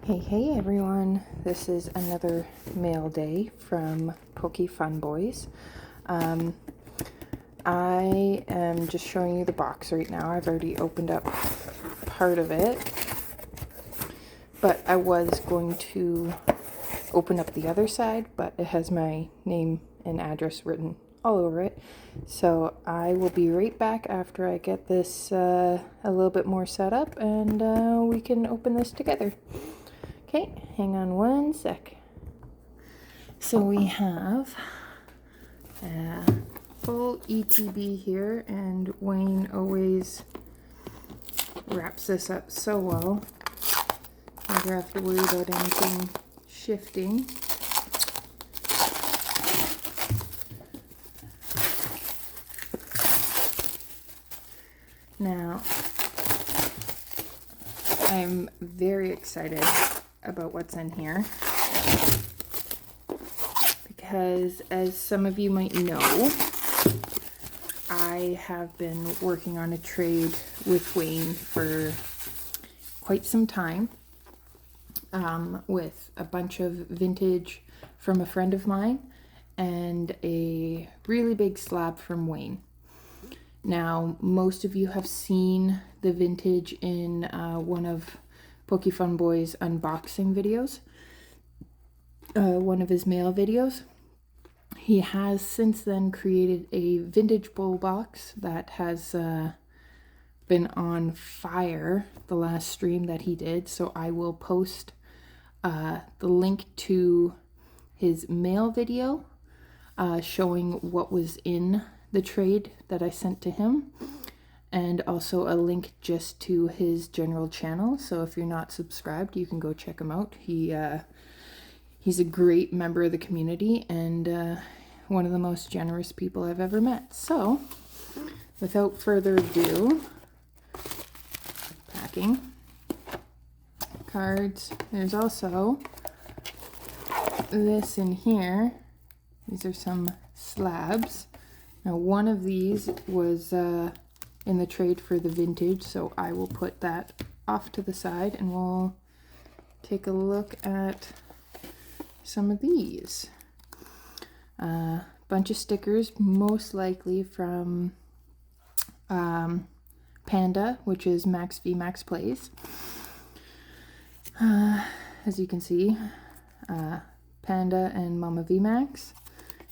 Hey everyone, this is another mail day from PokeFunBoyz. I am just showing you the box right now. I've already opened up part of it, but I was going to open up the other side, but it has my name and address written all over it. So I will be right back after I get this a little bit more set up, and we can open this together. Okay, hang on one sec. So we have a full ETB here, and Wayne always wraps this up so well. Never have to worry about anything shifting. Now, I'm very excited about what's in here because, as some of you might know, I have been working on a trade with Wayne for quite some time, with a bunch of vintage from a friend of mine and a really big slab from Wayne. Now, most of you have seen the vintage in one of PokeFunBoyz unboxing videos, one of his mail videos. He has since then created a vintage bowl box that has been on fire the last stream that he did, so I will post the link to his mail video showing what was in the trade that I sent to him, and also a link just to his general channel. So if you're not subscribed, you can go check him out. He's a great member of the community and one of the most generous people I've ever met. So without further ado, packing cards. There's also this in here. These are some slabs. Now, one of these was in the trade for the vintage, so I will put that off to the side and we'll take a look at some of these. Bunch of stickers, most likely from Panda, which is Max V Max Plays. As you can see, Panda and Mama V Max.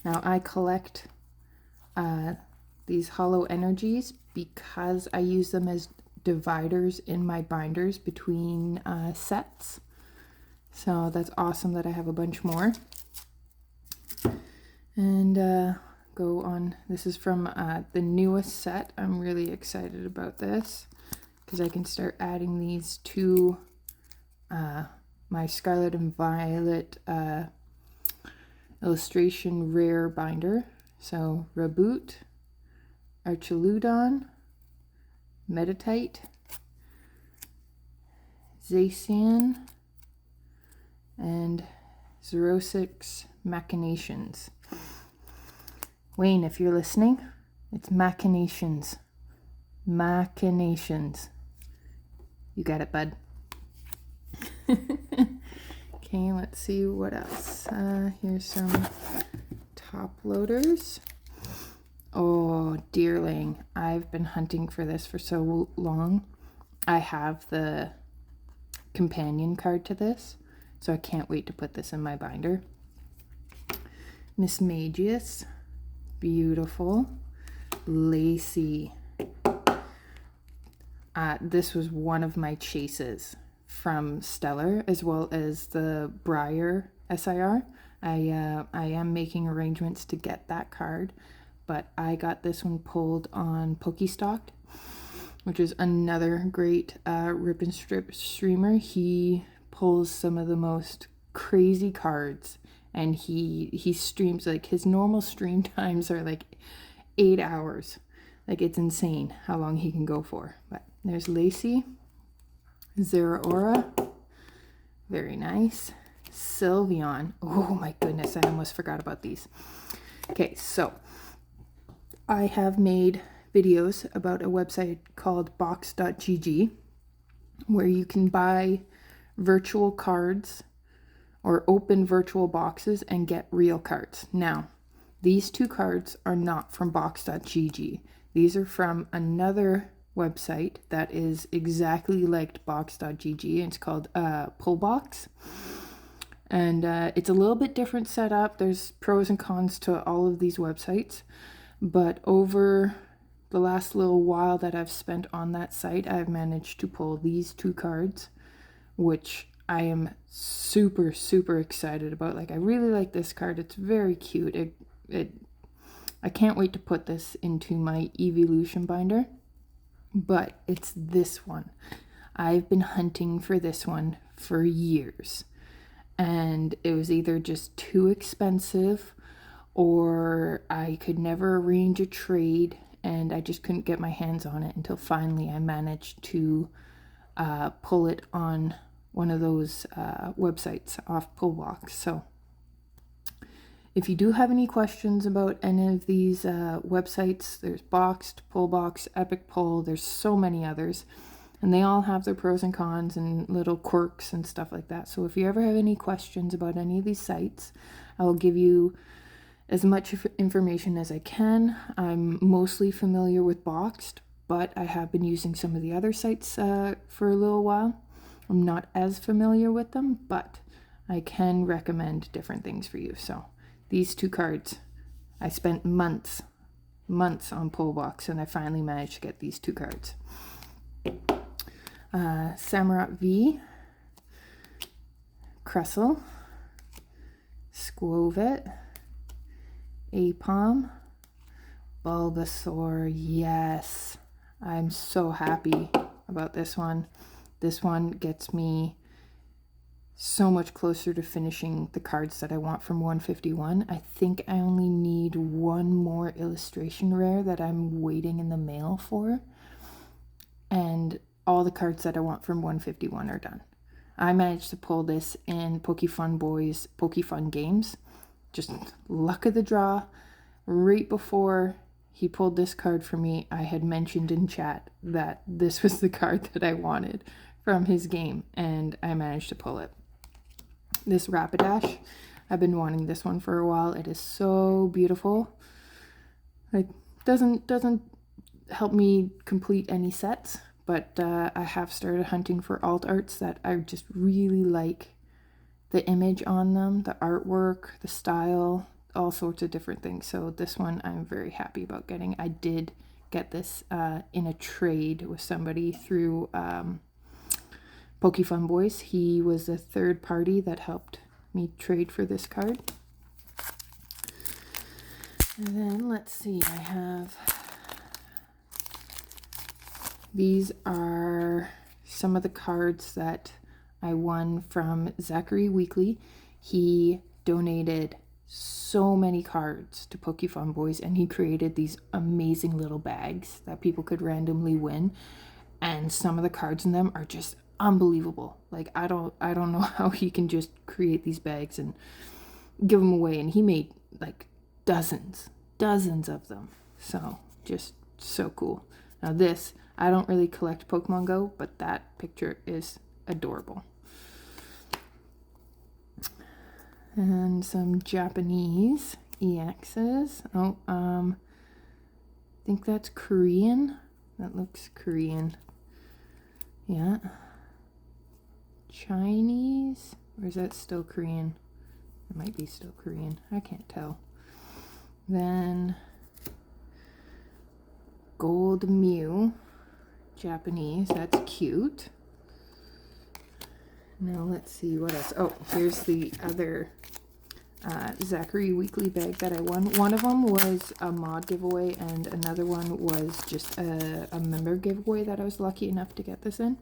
Now, I collect these hollow energies because I use them as dividers in my binders between sets. So that's awesome that I have a bunch more. And go on. This is from the newest set. I'm really excited about this because I can start adding these to my Scarlet and Violet illustration rare binder. So Reboot, Archaludon, Meditite, Zacian, and Xerosix Machinations. Wayne, if you're listening, it's Machinations. Machinations. You got it, bud. Okay, let's see what else. Here's some top loaders. Oh, dearling, I've been hunting for this for so long. I have the companion card to this, so I can't wait to put this in my binder. Miss Magius, beautiful. Lacy. This was one of my chases from Stellar, as well as the Briar SIR. I am making arrangements to get that card, but I got this one pulled on Pokestocked, which is another great rip and strip streamer. He pulls some of the most crazy cards, and he streams, like, his normal stream times are like 8 hours. Like, it's insane how long he can go for. But there's Lacey, Zeraora, very nice. Sylveon. Oh my goodness, I almost forgot about these. Okay, so I have made videos about a website called box.gg where you can buy virtual cards or open virtual boxes and get real cards. Now, these two cards are not from box.gg. These are from another website that is exactly like box.gg. It's called Pullbox. And it's a little bit different setup. There's pros and cons to all of these websites. But over the last little while that I've spent on that site, I've managed to pull these two cards, which I am super, super excited about. Like, I really like this card. It's very cute. I can't wait to put this into my Evolution binder. But it's this one. I've been hunting for this one for years. And it was either just too expensive or I could never arrange a trade and I just couldn't get my hands on it until finally I managed to pull it on one of those websites off Pullbox. So if you do have any questions about any of these websites, there's Boxed, Pullbox, Epic Pull, there's so many others. And they all have their pros and cons and little quirks and stuff like that. So if you ever have any questions about any of these sites, I will give you as much information as I can. I'm mostly familiar with Boxed, but I have been using some of the other sites for a little while. I'm not as familiar with them, but I can recommend different things for you. So these two cards, I spent months on Pullbox, and I finally managed to get these two cards. Samurott V, Cressel, Squovet, Apom, Bulbasaur. Yes, I'm so happy about this one. This one gets me so much closer to finishing the cards that I want from 151. I think I only need one more illustration rare that I'm waiting in the mail for. And all the cards that I want from 151 are done. I managed to pull this in PokeFunBoyz PokeFun Games. Just luck of the draw. Right before he pulled this card for me, I had mentioned in chat that this was the card that I wanted from his game, and I managed to pull it. This Rapidash, I've been wanting this one for a while. It is so beautiful. Like, doesn't help me complete any sets, but I have started hunting for alt arts that I just really like the image on them, the artwork, the style, all sorts of different things. So this one I'm very happy about getting. I did get this in a trade with somebody through PokeFunBoyz. He was a third party that helped me trade for this card. And then let's see, I have... These are some of the cards that I won from Zachary Weekly. He donated so many cards to PokeFunBoyz, and he created these amazing little bags that people could randomly win. And some of the cards in them are just unbelievable. Like, I don't know how he can just create these bags and give them away. And he made like dozens of them. So just so cool. Now this, I don't really collect Pokemon Go, but that picture is adorable. And some Japanese EXs. Oh, I think that's Korean. That looks Korean. Yeah. Chinese? Or is that still Korean? It might be still Korean. I can't tell. Then Gold Mew. Japanese. That's cute. Now let's see what else. Oh, here's the other Zachary Weekly bag that I won. One of them was a mod giveaway, and another one was just a member giveaway that I was lucky enough to get this in.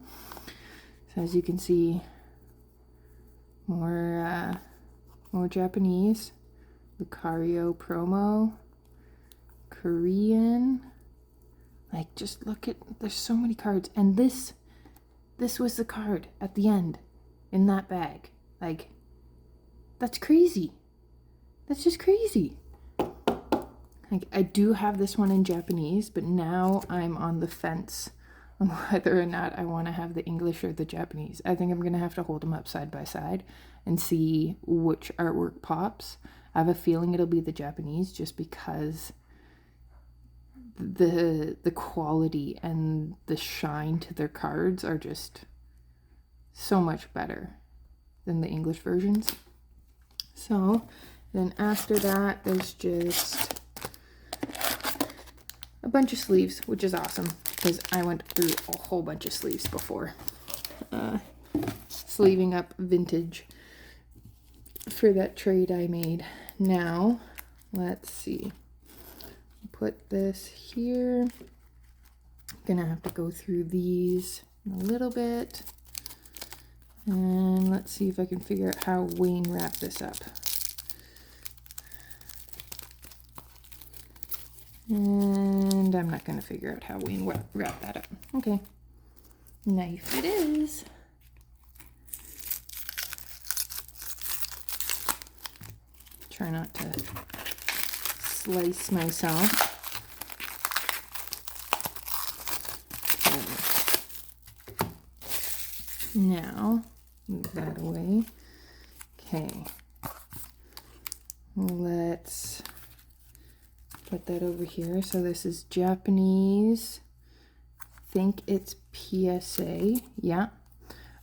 So as you can see, more Japanese, Lucario promo, Korean. Like, just look at, there's so many cards, and this was the card at the end in that bag. Like, that's crazy. That's just crazy. Like, I do have this one in Japanese, but now I'm on the fence on whether or not I want to have the English or the Japanese. I think I'm going to have to hold them up side by side and see which artwork pops. I have a feeling it'll be the Japanese just because the quality and the shine to their cards are just so much better than the English versions. So then after that, there's just a bunch of sleeves, which is awesome because I went through a whole bunch of sleeves before. Sleeving up vintage for that trade I made. Now, let's see. Put this here. Gonna have to go through these a little bit. And let's see if I can figure out how Wayne wrapped this up. And I'm not going to figure out how Wayne wrapped that up. Okay. Knife it is. Try not to slice myself. Now, move that away. Okay. Let's put that over here. So this is Japanese. I think it's PSA. Yeah.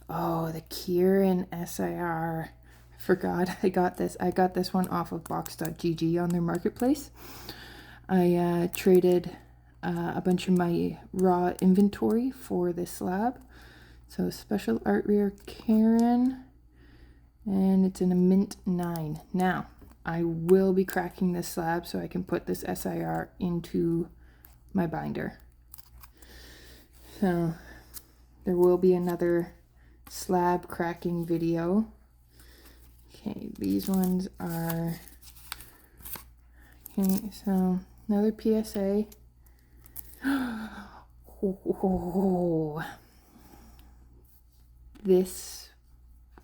Oh, the Kieran SIR. I forgot I got this. I got this one off of box.gg on their marketplace. I traded a bunch of my raw inventory for this slab. So special art rare Karen, and it's in a mint 9. Now, I will be cracking this slab so I can put this SIR into my binder. So there will be another slab cracking video. Okay, these ones are, okay, so another PSA. Oh. This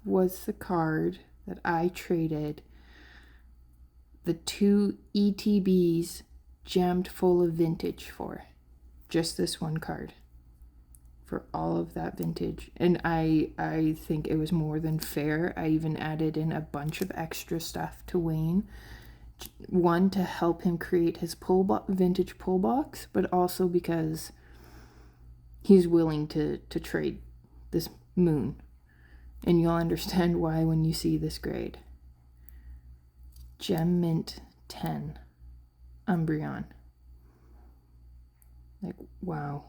was the card that I traded the 2 ETBs jammed full of vintage for. Just this one card. For all of that vintage. And I think it was more than fair. I even added in a bunch of extra stuff to Wayne. One, to help him create his vintage pull box, but also because he's willing to trade this moon, and you'll understand why when you see this grade. Gem Mint 10 Umbreon. Like, wow.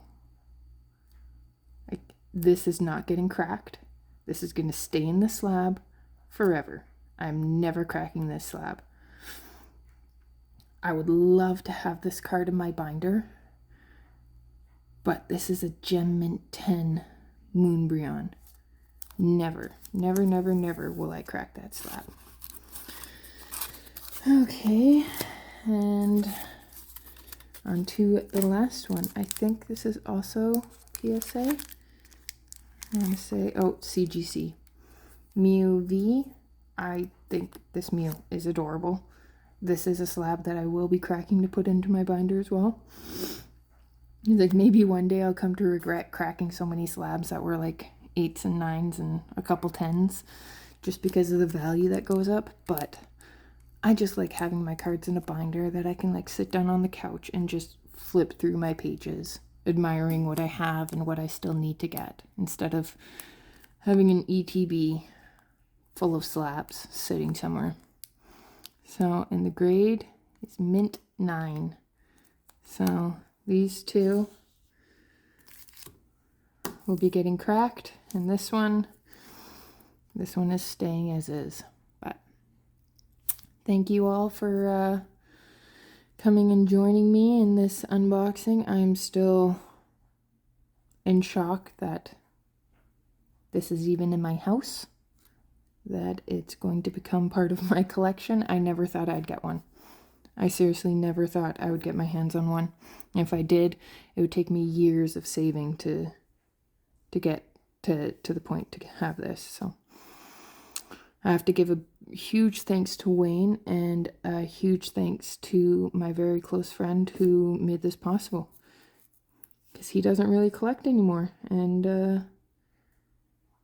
Like, this is not getting cracked. This is going to stay in the slab forever. I'm never cracking this slab. I would love to have this card in my binder, but this is a Gem Mint 10 Moonbreon. Never, never, never, never will I crack that slab. Okay, and on to the last one. I think this is also PSA. I'm going to say, oh, CGC. Mew V. I think this Mew is adorable. This is a slab that I will be cracking to put into my binder as well. Like, maybe one day I'll come to regret cracking so many slabs that were like 8s and 9s and a couple 10s just because of the value that goes up. But I just like having my cards in a binder that I can like sit down on the couch and just flip through my pages, admiring what I have and what I still need to get, instead of having an ETB full of slabs sitting somewhere. So, and the grade is mint 9. So these two will be getting cracked, and this one is staying as is. But thank you all for coming and joining me in this unboxing. I'm still in shock that this is even in my house, that it's going to become part of my collection. I never thought I'd get one. I seriously never thought I would get my hands on one. And if I did, it would take me years of saving to get to the point to have this. So I have to give a huge thanks to Wayne, and a huge thanks to my very close friend who made this possible. because he doesn't really collect anymore. And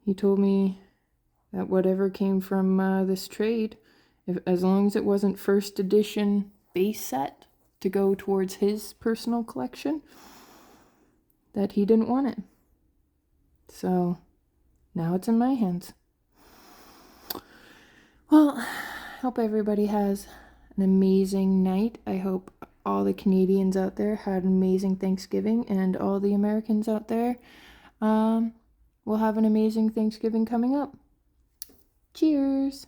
he told me that whatever came from this trade, as long as it wasn't first edition base set to go towards his personal collection, that he didn't want it. So now it's in my hands. Well, I hope everybody has an amazing night. I hope all the Canadians out there had an amazing Thanksgiving, and all the Americans out there will have an amazing Thanksgiving coming up. Cheers!